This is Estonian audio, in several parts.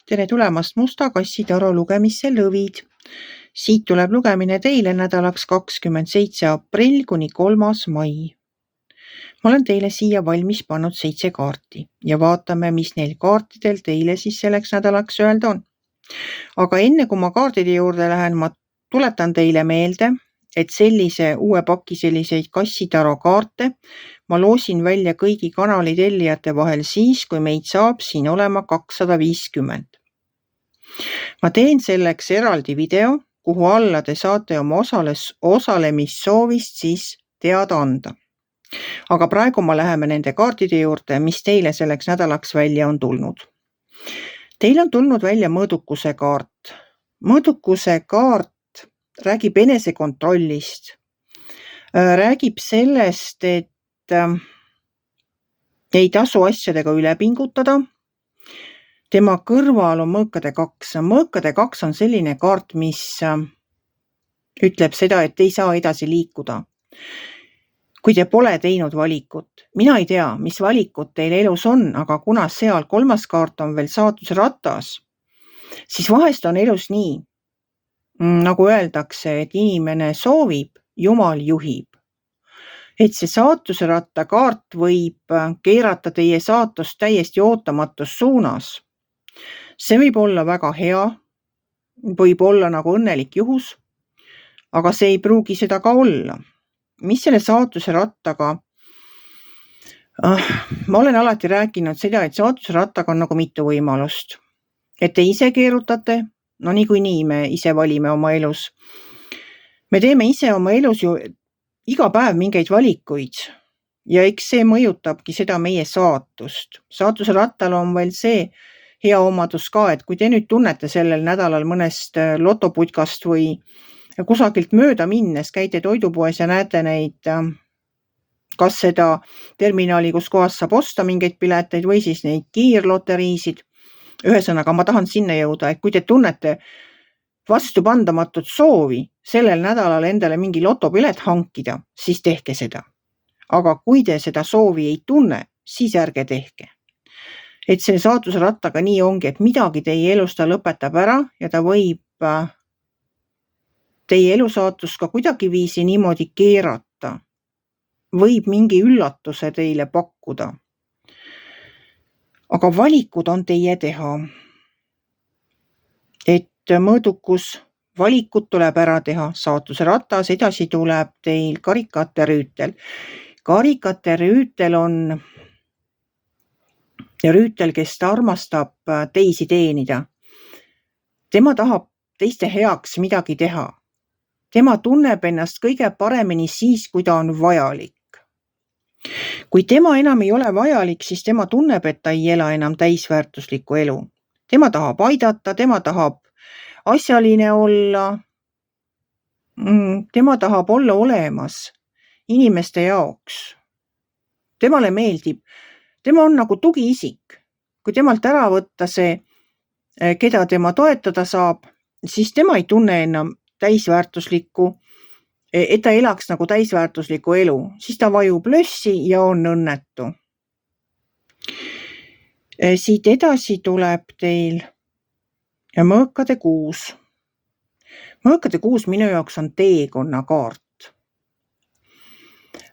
Tere tulemast Musta kassitoru lugemisse lõvid. Siit tuleb lugemine teile nädalaks 27. aprill kuni 3. mai. Ma olen teile siia valmis pannud 7 kaarti ja vaatame, mis neil kaartidel teile siis selleks nädalaks öelda on. Aga enne kui ma kaardide juurde lähen, ma tuletan teile meelde, et sellise uue paki selliseid kassitaro kaarte ma loosin välja kõigi kanali tellijate vahel siis, kui meid saab siin olema 250. Ma teen selleks eraldi video, kuhu alla te saate oma osalemissoovist siis teada anda. Aga praegu ma läheme nende kaartide juurde, mis teile selleks nädalaks välja on tulnud. Teil on tulnud välja mõõdukuse kaart. Mõõdukuse kaart räägib enesekontrollist. Räägib sellest, et ei tasu asjadega üle pingutada. Tema kõrval on mõõkade 2. Mõõkade 2 on selline kaart, mis ütleb seda, et ei saa edasi liikuda. Kui te pole teinud valikut. Mina ei tea, mis valikud teil elus on, aga kuna seal 3. kaart on veel saatuse ratas, siis vahest on elus nii, nagu öeldakse, et inimene soovib, Jumal juhib. Et see saatuse ratta kaart võib keerata teie saatust täiesti ootamatus suunas. See võib olla väga hea, võib olla nagu õnnelik juhus, aga see ei pruugi seda ka olla. Mis selle saatuse rattaga? Ma olen alati rääkinud seda, et saatuse rattaga on nagu mitu võimalust. Et te ise keerutate, no niikuinii me ise valime oma elus. Me teeme ise oma elus ju iga päev mingeid valikuid ja eks see mõjutabki seda meie saatust. Saatuse rattal on veel see hea omadus ka, et kui te nüüd tunnete sellel nädalal mõnest lotoputkast või kusagilt mööda minnes, käite toidupoes ja näete neid, kas seda terminali, kus kohas saab osta mingeid pileteid või siis neid kiirloteriisid. Ühesõnaga, ma tahan sinna jõuda, et kui te tunnete vastupandamatut soovi sellel nädalal endale mingi lotopilet hankida, siis tehke seda. Aga kui te seda soovi ei tunne, siis ärge tehke. Et selle saatuse rattaga nii ongi, et midagi teie elus ta lõpetab ära ja ta võib teie elusaatust ka kuidagi viisi niimoodi keerata. Võib mingi üllatuse teile pakkuda. Aga valikud on teie teha. Et mõõdukus valikud tuleb ära teha. Saatuse ratas edasi tuleb teil karikate rüütel. Karikate rüütel on rüütel, kes armastab teisi teenida. Tema tahab teiste heaks midagi teha. Tema tunneb ennast kõige paremini siis, kui ta on vajalik. Kui tema enam ei ole vajalik, siis tema tunneb, et ta ei ela enam täisväärtuslikku elu. Tema tahab aidata, tema tahab asjaline olla, tema tahab olla olemas inimeste jaoks. Temale meeldib, tema on nagu tugiisik. Kui temalt ära võtta see, keda tema toetada saab, siis tema ei tunne enam täisväärtuslikku, et ta elaks nagu täisväärtuslikku elu. Siis ta vajub lössi ja on õnnetu. Siit edasi tuleb teil mõõkade 6. Mõõkade 6 minu jaoks on teekonna kaart.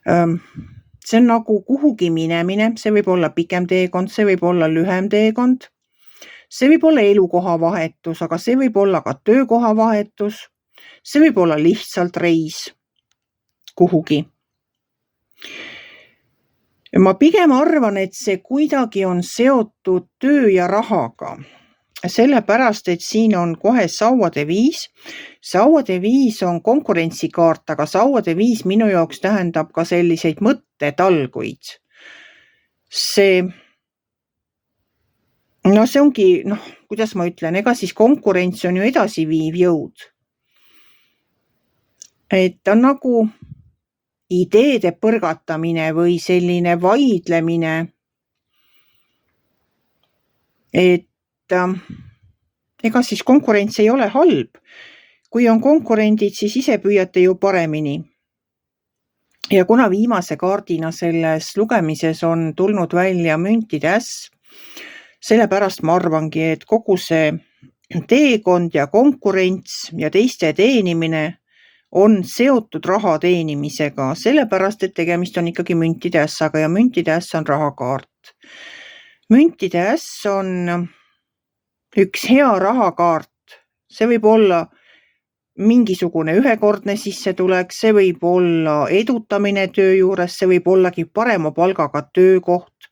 See on nagu kuhugi minemine, see võib olla pikem teekond, see võib olla lühem teekond. See võib olla elukoha vahetus, aga see võib olla ka töökoha vahetus. See võib olla lihtsalt reis kuhugi. Ma pigem arvan, et see kuidagi on seotud töö ja rahaga. Sellepärast, et siin on kohe sauade 5. Sauade 5 on konkurentsikaart, aga sauade 5 minu jaoks tähendab ka selliseid mõttetalguid. See ongi, kuidas ma ütlen, ega siis konkurents on ju edasiviiv jõud. Et on nagu ideede põrgatamine või selline vaidlemine, et ega siis konkurents ei ole halb. Kui on konkurendid, siis ise püüate ju paremini. Ja kuna viimase kaardina selles lugemises on tulnud välja müntide äss, Sellepärast ma arvangi, et kogu see teekond ja konkurents ja teiste teenimine on seotud raha teenimisega, sellepärast et tegemist on ikkagi müntide ässaga ja müntide äss on rahakaart. Müntide äss on üks hea rahakaart. See võib olla mingisugune ühekordne sissetulek, see võib olla edutamine töö juures, see võib ollagi parema palgaga töökoht,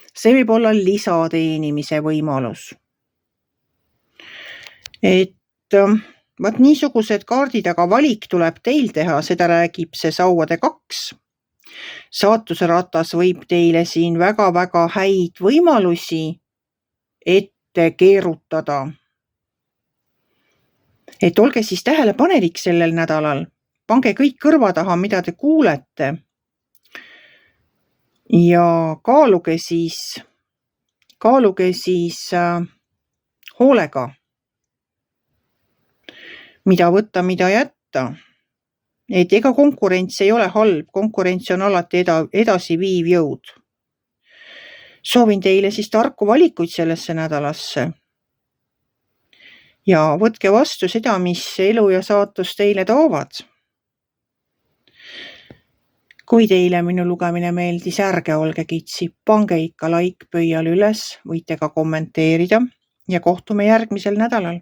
see võib olla lisateenimise võimalus. Et vaat niisugused kaardid, aga valik tuleb teil teha, seda räägib see sauade 2. Saatuse ratas võib teile siin väga-väga häid võimalusi ette keerutada. Et olge siis tähelepanelik sellel nädalal. Pange kõik kõrva taha, mida te kuulete. Ja kaaluge siis hoolega, mida võtta, mida jätta. Et ega konkurents ei ole halb, konkurents on alati edasi viiv jõud. Soovin teile siis tarku valikuid sellesse nädalasse. Ja võtke vastu seda, mis elu ja saatus teile toovad. Kui teile minu lugemine meeldis, ärge olge kitsi, pange ikka like pöial üles, võite ka kommenteerida ja kohtume järgmisel nädalal.